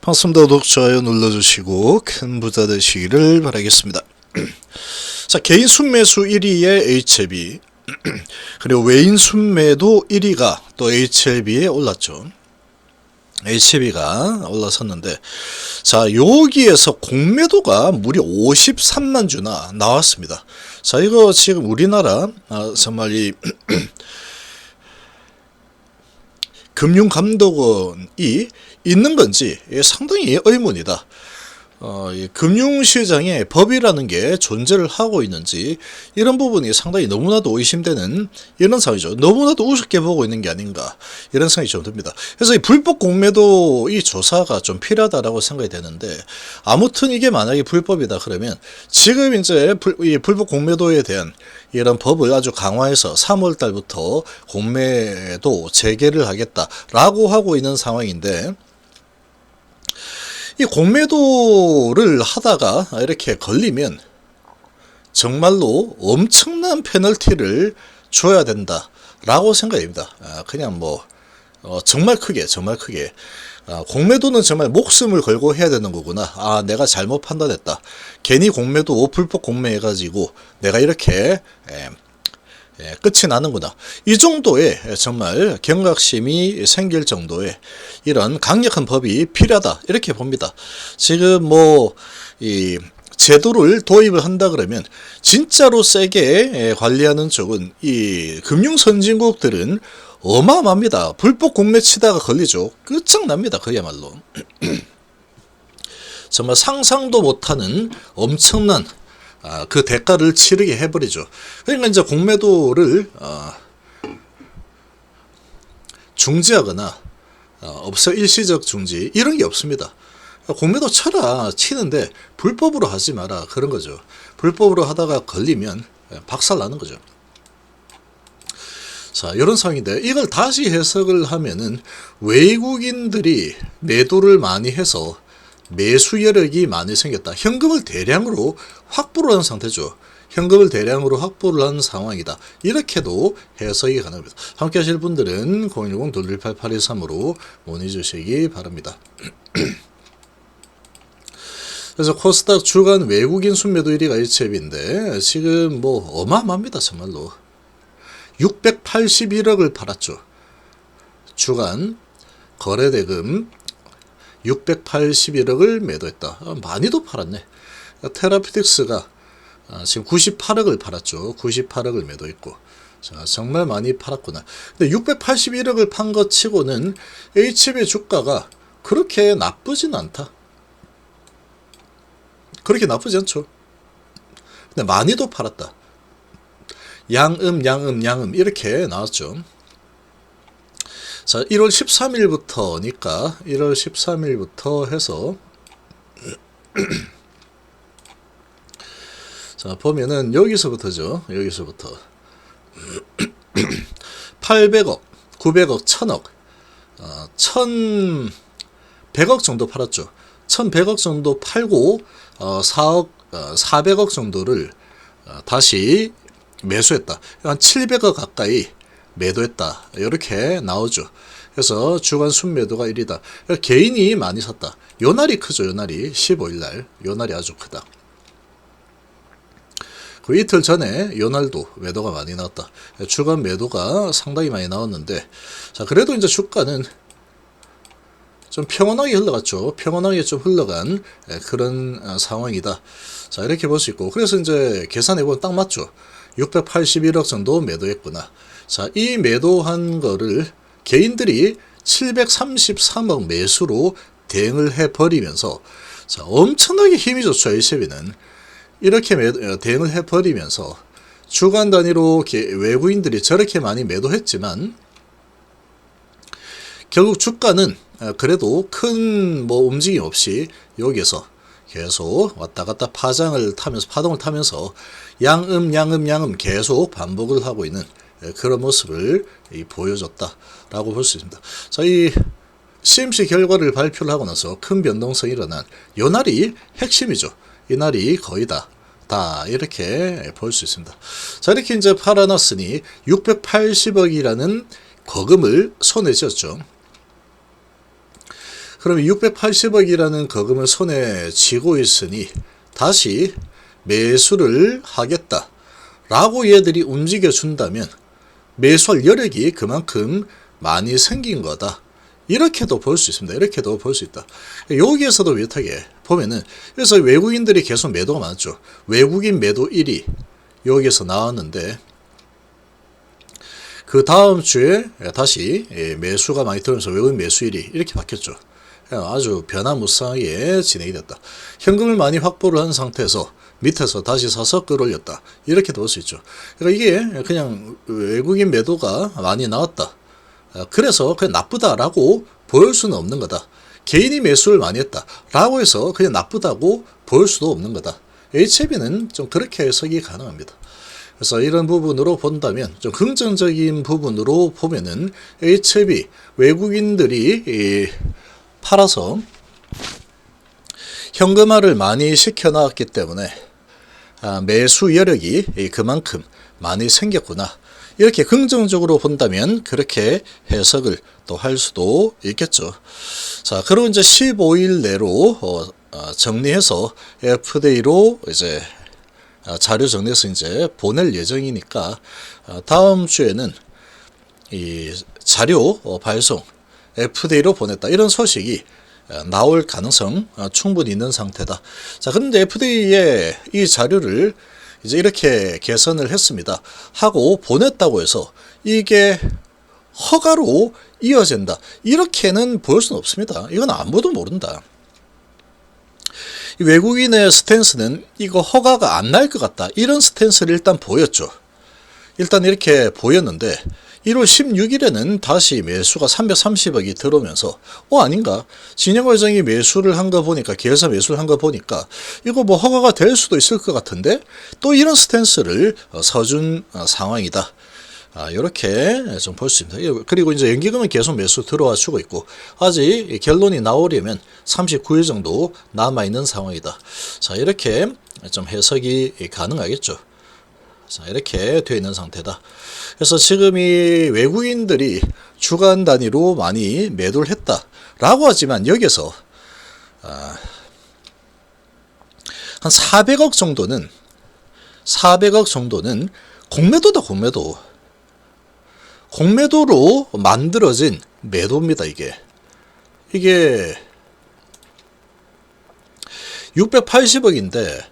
반갑습니다. 구독, 좋아요 눌러주시고 큰 부자 되시기를 바라겠습니다. 자, 개인 순매수 1위의 HLB 그리고 외인 순매도 1위가 또 HLB에 올랐죠. HLB가 올라섰는데, 자, 여기에서 공매도가 무려 53만 주나 나왔습니다. 자, 이거 지금 우리나라 정말 이 금융감독원이 있는 건지 상당히 의문이다. 이 금융시장에 법이라는 게 존재를 하고 있는지 이런 부분이 상당히 너무나도 의심되는 이런 상황이죠. 너무나도 우습게 보고 있는 게 아닌가 이런 생각이 좀 듭니다. 그래서 이 불법 공매도 이 조사가 좀 필요하다라고 생각이 되는데, 아무튼 이게 만약에 불법이다 그러면 지금 이제 이 불법 공매도에 대한 이런 법을 아주 강화해서 3월 달부터 공매도 재개를 하겠다라고 하고 있는 상황인데, 이 공매도를 하다가 이렇게 걸리면 정말로 엄청난 페널티를 줘야 된다라고 생각합니다. 그냥 뭐 정말 크게 공매도는 정말 목숨을 걸고 해야 되는 거구나. 내가 잘못 판단했다. 괜히 공매도 불법 공매해가지고 내가 이렇게 끝이 나는구나. 이 정도의 정말 경각심이 생길 정도의 이런 강력한 법이 필요하다 이렇게 봅니다. 지금 뭐 이 제도를 도입을 한다 그러면 진짜로 세게 관리하는 쪽은 이 금융 선진국들은 어마어마합니다. 불법 공매 치다가 걸리죠. 끝장납니다. 그야말로. 정말 상상도 못하는 엄청난 그 대가를 치르게 해버리죠. 그러니까 이제 공매도를 중지하거나 없어 일시적 중지 이런 게 없습니다. 공매도 쳐라 치는데 불법으로 하지 마라 그런 거죠. 불법으로 하다가 걸리면 박살 나는 거죠. 자, 이런 상황인데 이걸 다시 해석을 하면은 외국인들이 매도를 많이 해서 매수 여력이 많이 생겼다. 현금을 대량으로 확보를 한 상태죠. 현금을 대량으로 확보를 한 상황이다. 이렇게도 해석이 가능합니다. 함께 하실 분들은 010-218-8223으로 문의 주시기 바랍니다. 그래서 코스닥 주간 외국인 순매도 1위가 HLB인데 지금 뭐 어마어마합니다. 정말로 681억을 팔았죠. 주간 거래대금 681억을 매도했다. 많이도 팔았네. 테라피틱스가 지금 98억을 팔았죠. 98억을 매도했고, 자, 정말 많이 팔았구나. 근데 681억을 판 것 치고는 HLB 주가가 그렇게 나쁘진 않다. 그렇게 나쁘지 않죠. 근데 많이도 팔았다. 양음 이렇게 나왔죠. 자, 1월 13일부터니까 1월 13일부터 해서 자, 보면은 여기서부터죠. 여기서부터 800억, 900억, 1000억, 1100억 정도 팔았죠. 1100억 정도 팔고 4억, 400억 정도를 다시 매수했다. 한 700억 가까이 매도했다. 이렇게 나오죠. 그래서 주간 순매도가 1위다. 개인이 많이 샀다. 요 날이 크죠. 요 날이 15일날. 요 날이 아주 크다. 그 이틀 전에 요 날도 매도가 많이 나왔다. 주간 매도가 상당히 많이 나왔는데, 자, 그래도 이제 주가는 좀 평온하게 흘러갔죠. 평온하게 좀 흘러간 그런 상황이다. 자, 이렇게 볼 수 있고, 그래서 이제 계산해보면 딱 맞죠. 681억 정도 매도했구나. 자, 이 매도한 거를 개인들이 733억 매수로 대응을 해버리면서, 자, 엄청나게 힘이 좋죠. HLB는 이렇게 대응을 해버리면서 주간 단위로 외국인들이 저렇게 많이 매도했지만 결국 주가는 그래도 큰 뭐 움직임 없이 여기에서 계속 왔다 갔다 파동을 타면서 양음 계속 반복을 하고 있는 그런 모습을 보여줬다라고 볼 수 있습니다. 자, 이 CMC 결과를 발표를 하고 나서 큰 변동성이 일어난 요 날이 핵심이죠. 이 날이 거의 다 이렇게 볼 수 있습니다. 자, 이렇게 이제 팔아놨으니 680억이라는 거금을 손에 쥐었죠. 그럼 680억이라는 거금을 손에 쥐고 있으니 다시 매수를 하겠다 라고 얘들이 움직여 준다면 매수할 여력이 그만큼 많이 생긴 거다. 이렇게도 볼 수 있습니다. 이렇게도 볼 수 있다. 여기에서도 비슷하게 보면은, 그래서 외국인들이 계속 매도가 많았죠. 외국인 매도 1위 여기에서 나왔는데, 그 다음 주에 다시 매수가 많이 들어오면서 외국인 매수 1위 이렇게 바뀌었죠. 아주 변화무쌍하게 진행이 됐다. 현금을 많이 확보를 한 상태에서 밑에서 다시 사서 끌어올렸다. 이렇게도 볼 수 있죠. 그러니까 이게 그냥 외국인 매도가 많이 나왔다. 그래서 그냥 나쁘다라고 보일 수는 없는 거다. 개인이 매수를 많이 했다라고 해서 그냥 나쁘다고 보일 수도 없는 거다. HLB는 좀 그렇게 해석이 가능합니다. 그래서 이런 부분으로 본다면 좀 긍정적인 부분으로 보면은 HLB 외국인들이 팔아서 현금화를 많이 시켜놨기 때문에 매수 여력이 그만큼 많이 생겼구나. 이렇게 긍정적으로 본다면 그렇게 해석을 또 할 수도 있겠죠. 자, 그리고 이제 15일 내로 정리해서 FDA로 이제 자료 정리해서 이제 보낼 예정이니까 다음 주에는 이 자료 발송 FDA로 보냈다 이런 소식이 나올 가능성 충분히 있는 상태다. 자, 그런데 FDA에 이 자료를 이제 이렇게 개선을 했습니다 하고 보냈다고 해서 이게 허가로 이어진다 이렇게는 볼 수는 없습니다. 이건 아무도 모른다. 외국인의 스탠스는 이거 허가가 안 날 것 같다 이런 스탠스를 일단 보였죠. 일단 이렇게 보였는데 1월 16일에는 다시 매수가 330억이 들어오면서 아닌가? 진영회장이 매수를 한 거 보니까 계열사 매수를 한 거 보니까 이거 뭐 허가가 될 수도 있을 것 같은데 또 이런 스탠스를 서준 상황이다. 이렇게 좀 볼 수 있습니다. 그리고 이제 연기금은 계속 매수 들어와 주고 있고 아직 결론이 나오려면 39일 정도 남아있는 상황이다. 자, 이렇게 좀 해석이 가능하겠죠. 자, 이렇게 되어 있는 상태다. 그래서 지금 이 외국인들이 주간 단위로 많이 매도를 했다라고 하지만 여기서 한 400억 정도는 공매도다. 공매도로 만들어진 매도입니다. 이게 680억인데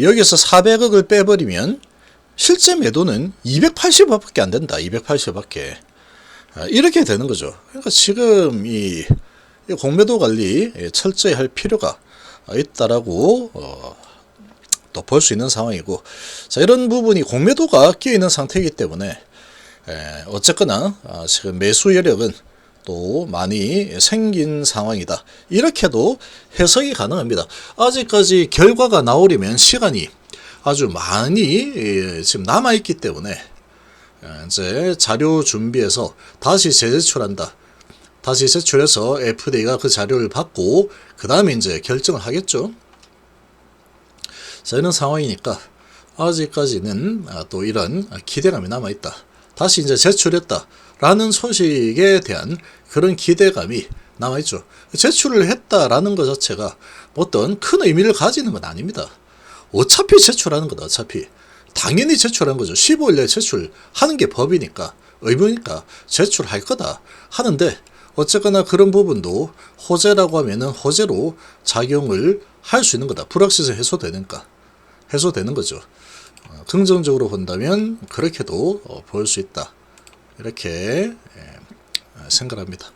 여기서 400억을 빼버리면 실제 매도는 280억밖에 안 된다. 280억밖에. 이렇게 되는 거죠. 그러니까 지금 이 공매도 관리 철저히 할 필요가 있다라고 또 볼 수 있는 상황이고, 자, 이런 부분이 공매도가 끼어 있는 상태이기 때문에 어쨌거나 지금 매수 여력은 또 많이 생긴 상황이다. 이렇게도 해석이 가능합니다. 아직까지 결과가 나오려면 시간이 아주 많이 지금 남아있기 때문에 이제 자료 준비해서 다시 재제출한다. 다시 제출해서 FDA가 그 자료를 받고 그 다음에 이제 결정을 하겠죠. 자, 이런 상황이니까 아직까지는 또 이런 기대감이 남아있다. 다시 이제 제출했다 라는 소식에 대한 그런 기대감이 남아있죠. 제출을 했다라는 것 자체가 어떤 큰 의미를 가지는 건 아닙니다. 어차피 제출하는 거다. 어차피 당연히 제출하는 거죠. 15일에 제출하는 게 법이니까, 의무니까 제출할 거다 하는데, 어쨌거나 그런 부분도 호재라고 하면은 호재로 작용을 할 수 있는 거다. 불확실성 해소되는 거죠. 긍정적으로 본다면 그렇게도 볼 수 있다. 이렇게 생각합니다.